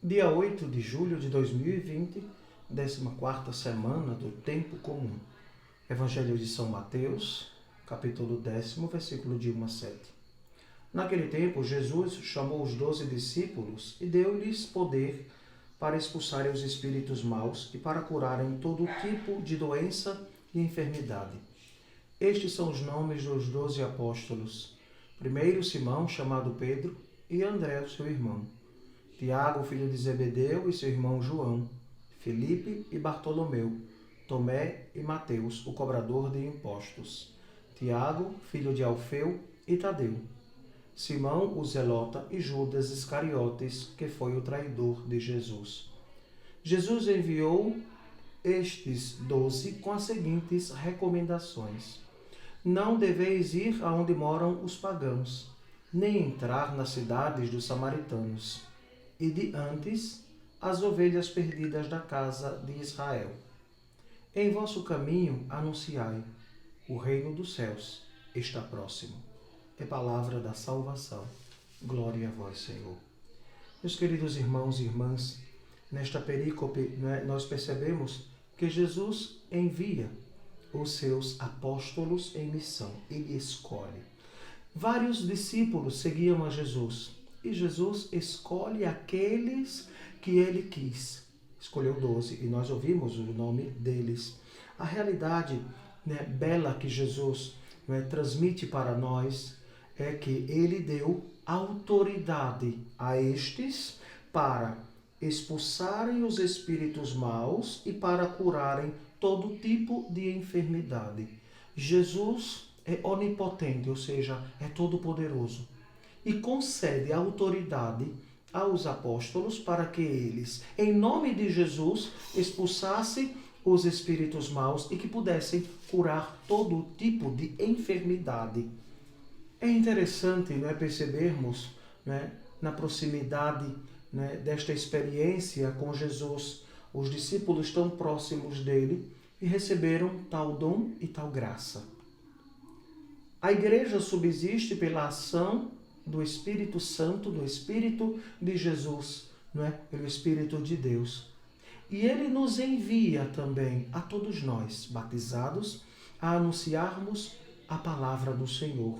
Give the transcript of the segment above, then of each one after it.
Dia 8 de julho de 2020, 14ª semana do Tempo Comum. Evangelho de São Mateus, capítulo 10, versículo de 1 a 7. Naquele tempo, Jesus chamou os 12 discípulos e deu-lhes poder para expulsarem os espíritos maus e para curarem todo tipo de doença e enfermidade. Estes são os nomes dos 12 apóstolos. Primeiro, Simão, chamado Pedro, e André, seu irmão. Tiago, filho de Zebedeu, e seu irmão João. Felipe e Bartolomeu. Tomé e Mateus, o cobrador de impostos. Tiago, filho de Alfeu, e Tadeu. Simão, o zelota, e Judas Iscariotes, que foi o traidor de Jesus. Jesus enviou estes 12 com as seguintes recomendações: não deveis ir aonde moram os pagãos, nem entrar nas cidades dos samaritanos. Ide antes as ovelhas perdidas da casa de Israel. Em vosso caminho anunciai: o reino dos céus está próximo. É palavra da salvação. Glória a vós, Senhor. Meus queridos irmãos e irmãs, nesta perícope nós percebemos que Jesus envia os seus apóstolos em missão. Ele escolhe. Vários discípulos seguiam a Jesus. E Jesus escolhe aqueles que ele quis. Escolheu 12 e nós ouvimos o nome deles. A realidade bela que Jesus transmite para nós é que ele deu autoridade a estes para expulsarem os espíritos maus e para curarem todo tipo de enfermidade. Jesus é onipotente, ou seja, é todo-poderoso. E concede autoridade aos apóstolos para que eles, em nome de Jesus, expulsassem os espíritos maus e que pudessem curar todo tipo de enfermidade. É interessante percebermos na proximidade desta experiência com Jesus, os discípulos tão próximos dele e receberam tal dom e tal graça. A igreja subsiste pela ação do Espírito Santo, do Espírito de Jesus, pelo Espírito de Deus. E ele nos envia também a todos nós, batizados, a anunciarmos a palavra do Senhor.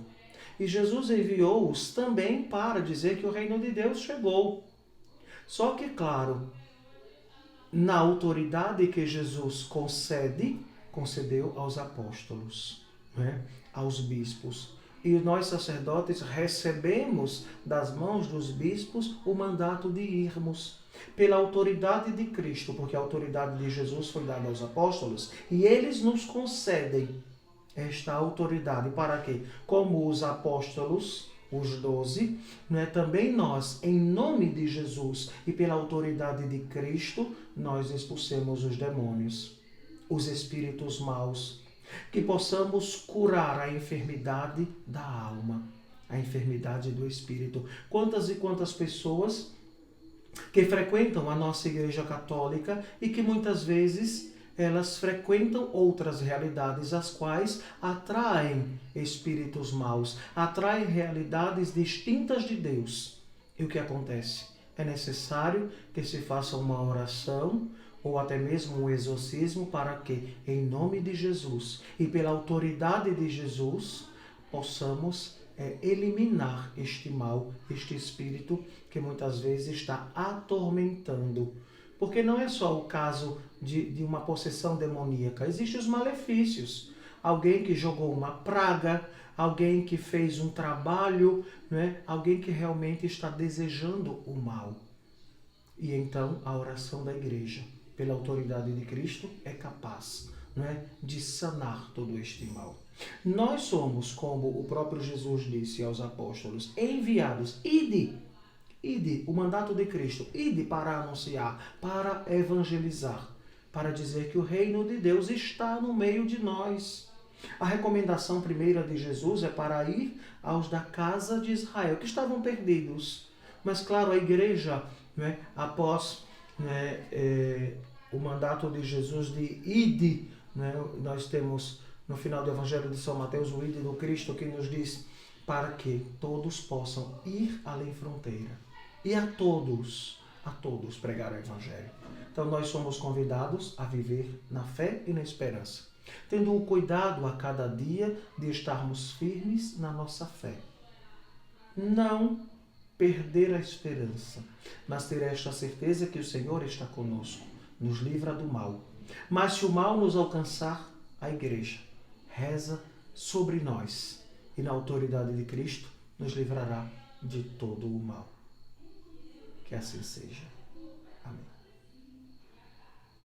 E Jesus enviou-os também para dizer que o reino de Deus chegou. Só que, claro, na autoridade que Jesus concedeu aos apóstolos, aos bispos. E nós, sacerdotes, recebemos das mãos dos bispos o mandato de irmos pela autoridade de Cristo, porque a autoridade de Jesus foi dada aos apóstolos, e eles nos concedem esta autoridade para que, como os apóstolos, os 12, também nós, em nome de Jesus e pela autoridade de Cristo, nós expulsemos os demônios, os espíritos maus, que possamos curar a enfermidade da alma, a enfermidade do espírito. Quantas e quantas pessoas que frequentam a nossa Igreja Católica e que muitas vezes elas frequentam outras realidades, as quais atraem espíritos maus, atraem realidades distintas de Deus. E o que acontece? É necessário que se faça uma oração ou até mesmo um exorcismo para que, em nome de Jesus e pela autoridade de Jesus, possamos eliminar este mal, este espírito que muitas vezes está atormentando. Porque não é só o caso de uma possessão demoníaca, existem os malefícios. Alguém que jogou uma praga, alguém que fez um trabalho, alguém que realmente está desejando o mal. E então a oração da igreja, pela autoridade de Cristo, é capaz de sanar todo este mal. Nós somos, como o próprio Jesus disse aos apóstolos, enviados, ide, o mandato de Cristo, ide para anunciar, para evangelizar, para dizer que o reino de Deus está no meio de nós. A recomendação primeira de Jesus é para ir aos da casa de Israel, que estavam perdidos. Mas claro, a igreja, após o mandato de Jesus de ide, nós temos no final do Evangelho de São Mateus o ide do Cristo, que nos diz para que todos possam ir além fronteira. e a todos pregar o Evangelho. Então nós somos convidados a viver na fé e na esperança, tendo o cuidado a cada dia de estarmos firmes na nossa fé. Não perder a esperança, mas ter esta certeza que o Senhor está conosco, nos livra do mal. Mas se o mal nos alcançar, a Igreja reza sobre nós e na autoridade de Cristo nos livrará de todo o mal. Que assim seja.